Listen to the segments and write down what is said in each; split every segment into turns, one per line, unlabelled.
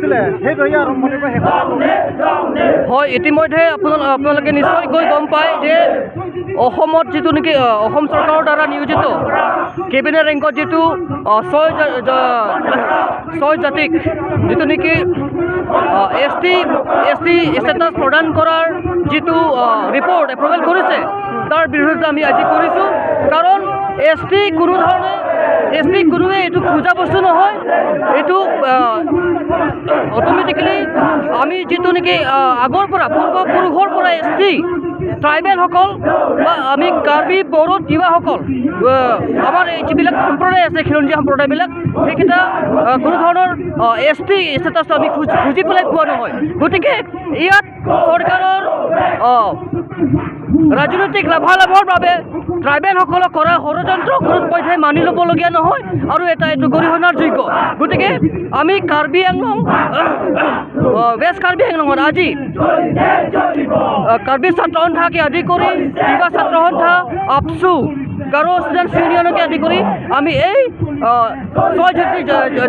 হৈছিলে সেই দহিয়া আৰম্ভণিৰ পৰা শেষ
হয় ইতিমধ্যে আপোনালোকে নিশ্চয়কৈ গম পায় যে অসমত যিটো নেকি অসম চৰকাৰৰ দ্বাৰা নিয়োজিত কেবিনেট ৰেংকত যিটো ছয় জাতিক যিটো নেকি এছ টি ষ্টেটাছ প্ৰদান কৰাৰ যিটো ৰিপৰ্ট এপ্ৰুভেল কৰিছে তাৰ বিৰুদ্ধে আমি আজি কৰিছোঁ কাৰণ এছ টি কোনোৱে এইটো খোজা বস্তু নহয় এইটো অট'মেটিকেলি আমি যিটো নেকি আগৰ পৰা পূৰ্বপুৰুষৰ পৰা এছ টি ট্ৰাইবেলসকল বা আমি কাৰ্বি বড়ো তিৱাসকল আমাৰ এই যিবিলাক সম্প্ৰদায় আছে খিলঞ্জীয়া সম্প্ৰদায়বিলাক সেইকেইটা কোনো ধৰণৰ এছ টি ষ্টেটাছটো আমি খুজি পেলাই পোৱা নহয় গতিকে ইয়াত চৰকাৰৰ ৰাজনৈতিক লাভালাভৰ বাবে ট্ৰাইবেলসকলক কৰা ষড়যন্ত্ৰ কোনো পধ্যেই মানি ল'বলগীয়া নহয় আৰু এইটো গৰিহণাৰ যোগ্য গতিকে আমি কাৰ্বি আংলং ৱেষ্ট কাৰ্বি আংলঙত আজি কাৰ্বি ছাত্ৰ সন্থাকে আদি কৰি তিৱা ছাত্ৰ সন্থা আপচু গাৰো ষ্টুডেণ্টছ ইউনিয়নকে আদি কৰি আমি এই ছয় জাতি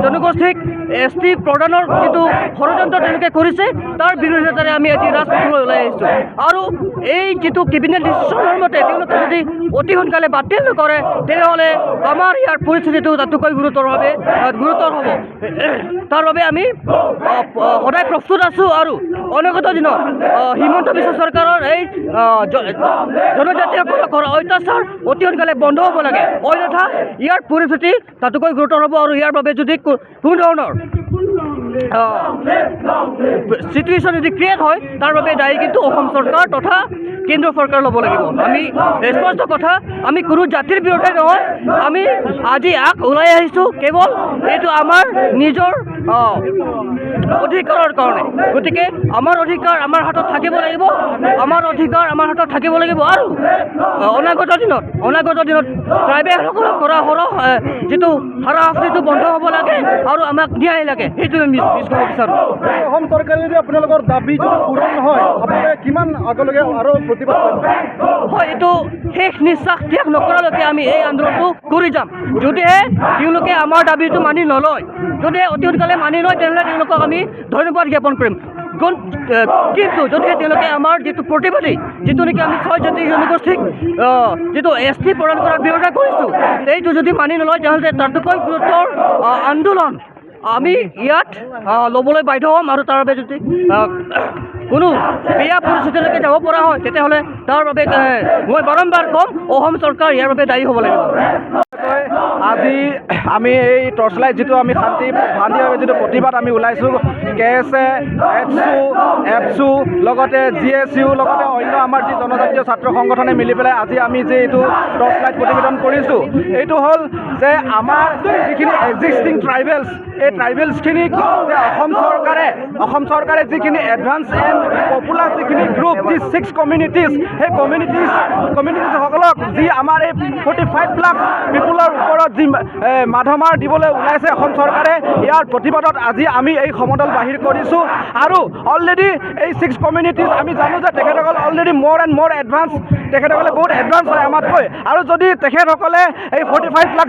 জনগোষ্ঠীক এছ টি প্ৰদানৰ যিটো ষড়যন্ত্ৰ তেওঁলোকে কৰিছে তাৰ বিৰোধিতাৰে আমি আজি ৰাজপথলৈ ওলাই আহিছোঁ আৰু এই যিটো কেবিনেট ডিচিশ্যনৰ মতে তেওঁলোকে যদি অতি সোনকালে বাতিল নকৰে তেনেহ'লে আমাৰ ইয়াৰ পৰিস্থিতিটো তাতোকৈ গুৰুতৰ হ'ব তাৰ বাবে আমি সদায় প্ৰস্তুত আছোঁ আৰু অনাগত দিনত হিমন্ত বিশ্ব চৰকাৰৰ এই জনজাতিসকলক কৰা অত্যাচাৰ অতি সোনকালে বন্ধ হ'ব লাগে অন্যথা ইয়াৰ পৰিস্থিতি তাতোকৈ গুৰুতৰ হ'ব আৰু ইয়াৰ বাবে যদি কোনো ধৰণৰ চিটুৱেশ্যন যদি ক্ৰিয়েট হয় তাৰ বাবে দায়ী কিন্তু অসম চৰকাৰ তথা কেন্দ্ৰীয় চৰকাৰ ল'ব লাগিব আমি স্পষ্ট কথা আমি কোনো জাতিৰ বিৰুদ্ধে নহয় আমি আজি ওলাই আহিছোঁ কেৱল এইটো আমাৰ নিজৰ অধিকাৰৰ কাৰণে গতিকে আমাৰ অধিকাৰ আমাৰ হাতত থাকিব লাগিব আৰু অনাগত দিনত ট্ৰাইবেলসকলক কৰা যিটো হাৰাশাস্তিটো বন্ধ হ'ব লাগে আৰু আমাক ন্যায় লাগে সেইটো আমি ক'ব বিচাৰোঁ
অসম চৰকাৰে যদি আপোনালোকৰ দাবী যদি পূৰণ নহয় আপোনালোকে কিমান আগলৈকে আৰু প্ৰতিবাদ
হয় এইটো শেষ নিশ্বাস ত্যাগ নকৰালৈকে আমি এই আন্দোলনটো কৰি যাম যদিহে তেওঁলোকে আমাৰ দাবীটো মানি নলয় যদিহে অতি সোনকালে মানি লয় তেনেহ'লে তেওঁলোকক আমি ধন্যবাদ জ্ঞাপন কৰিম কিন্তু যদিহে তেওঁলোকে আমাৰ যিটো প্ৰতিবাদী যিটো নেকি আমি ছয় জাতি জনগোষ্ঠীক যিটো এছ টি প্ৰদান কৰাৰ বিৰোধিতা কৰিছোঁ সেইটো যদি মানি নলয় তেনেহ'লে তাতোকৈ গুৰুতৰ আন্দোলন আমি ইয়াত ল'বলৈ বাধ্য হ'ম আৰু তাৰ বাবে যদি কোনো বেয়া পৰিস্থিতিলৈকে যাব পৰা হয় তেতিয়াহ'লে তাৰ বাবে মই বাৰম্বাৰ ক'ম অসম চৰকাৰ ইয়াৰ বাবে দায়ী হ'ব লাগিব
আজি আমি এই টৰ্চ লাইট যিটো আমি শান্তিভাৱে যিটো প্ৰতিবাদ আমি ওলাইছোঁ KSA এপচু লগতে GSU লগতে অন্য আমাৰ যি জনজাতীয় ছাত্ৰ সংগঠনে মিলি পেলাই আজি আমি যে এইটো টৰ্চ লাইট প্ৰতিবেদন কৰিছোঁ এইটো হ'ল যে আমাৰ যিখিনি এক্সিষ্টিং ট্ৰাইবেলছ এই ট্ৰাইবেলছখিনিক যে অসম চৰকাৰে যিখিনি এডভান্স এণ্ড পপুলাৰ যিখিনি গ্ৰুপ যি 6 কমিউনিটিজ সেই কমিউনিটিজসকলক যি আমাৰ এই 45 লাখ পিপুলৰ ওপৰত যি মাধমাৰ দিবলৈ ওলাইছে অসম চৰকাৰে ইয়াৰ প্ৰতিবাদত আজি আমি এই সমদল বাহিৰ কৰিছোঁ আৰু অলৰেডি এই 6 কমিউনিটিজ আমি জানো যে তেখেতসকল অলৰেডি মোৰ এণ্ড মোৰ এডভান্স তেখেতসকলে বহুত এডভান্স হয় আমাতকৈ আৰু যদি তেখেতসকলে এই 45 লাখ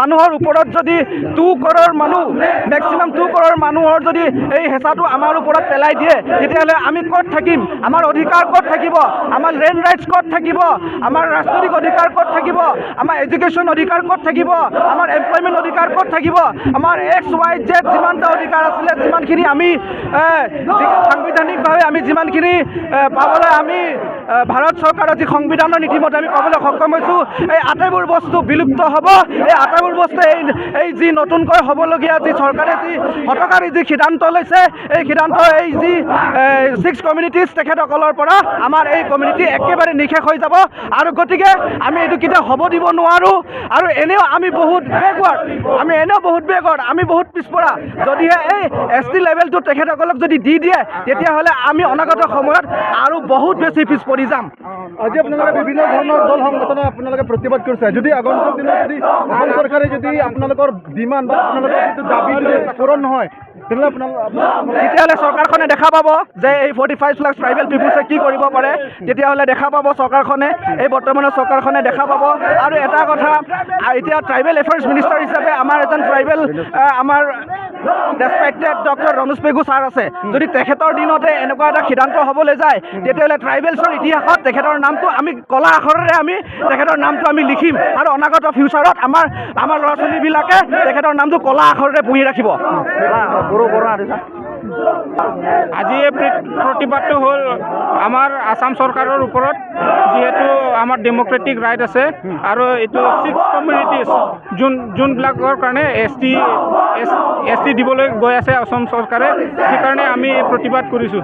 মানুহৰ ওপৰত যদি 2 crore মানুহ মেক্সিমাম 2 crore মানুহৰ যদি এই হেঁচাটো আমাৰ ওপৰত পেলাই দিয়ে তেতিয়াহ'লে আমি ক'ত থাকিম আমাৰ অধিকাৰ ক'ত থাকিব আমাৰ লেণ্ড ৰাইটছ ক'ত থাকিব আমাৰ ৰাজনৈতিক অধিকাৰ ক'ত থাকিব আমাৰ এডুকেশ্যন অধিকাৰ ক'ত থাকিব আমাৰ এমপ্লয়মেণ্ট অধিকাৰ ক'ত থাকিব আমাৰ XYZ যিমানটা অধিকাৰ আছিলে যিমানখিনি আমি সাংবিধানিকভাৱে আমি যিমানখিনি পাবলৈ আমি ভাৰত চৰকাৰৰ যি সংবিধানৰ নীতিমতে আমি পাবলৈ সক্ষম হৈছোঁ এই আটাইবোৰ বস্তু বিলুপ্ত হ'ব এই আটাইবোৰ বস্তু এই যি নতুনকৈ হ'বলগীয়া যি চৰকাৰে যি হঠকাৰী যি সিদ্ধান্ত লৈছে এই সিদ্ধান্ত এই যি 6 কমিউনিটিজ তেখেতসকলৰ পৰা আমাৰ এই কমিউনিটি একেবাৰে নিশেষ হৈ যাব আৰু গতিকে আমি এইটো কেতিয়াও হ'ব দিব নোৱাৰোঁ আৰু এনেও আমি বহুত বেকৱাৰ্ড আমি বহুত পিছপৰা যদিহে এই ST লেভেলটো তেখেতসকলক যদি দি দিয়ে তেতিয়াহ'লে আমি অনাগত সময়ত আৰু বহুত বেছি পিছ পৰি যাম আজি আপোনালোকে বিভিন্ন ধৰণৰ দল সংগঠনে আপোনালোকে প্ৰতিবাদ কৰিছে যদি আগন্তুক দিনত যদি অসম চৰকাৰে যদি আপোনালোকৰ ডিমাণ্ড বা আপোনালোকৰ যিটো দাবী যদি পূৰণ নহয় তেতিয়াহ'লে চৰকাৰখনে দেখা পাব যে এই 45 লাখ ট্ৰাইবেল পিপুলছে কি কৰিব পাৰে তেতিয়াহ'লে দেখা পাব চৰকাৰখনে এই বৰ্তমানৰ চৰকাৰখনে দেখা পাব আৰু এটা কথা এতিয়া ট্ৰাইবেল এফেয়াৰ্ছ মিনিষ্টাৰ হিচাপে আমাৰ এজন ট্ৰাইবেল আমাৰ respected doctor Ramesh Pegu sir আছে যদি তেখেতৰ দিনতে এনেকুৱা এটা সিদ্ধান্ত হ'বলৈ যায় তেতিয়াহ'লে ট্ৰাইবেলছৰ ইতিহাসত তেখেতৰ নামটো আমি ক'লা আখৰেৰে আমি তেখেতৰ নামটো আমি লিখিম আৰু অনাগত ফিউচাৰত আমাৰ ল'ৰা ছোৱালীবিলাকে তেখেতৰ নামটো ক'লা আখৰেৰে পুহি ৰাখিব
আজি এই প্ৰতিবাদটো হ'ল আমাৰ আসাম চৰকাৰৰ ওপৰত যিহেতু আমাৰ ডেম'ক্ৰেটিক ৰাইট আছে আৰু এইটো 6 কমিউনিটিজ যোনবিলাকৰ কাৰণে এছ টি দিবলৈ গৈ আছে অসম চৰকাৰে সেইকাৰণে আমি প্ৰতিবাদ কৰিছোঁ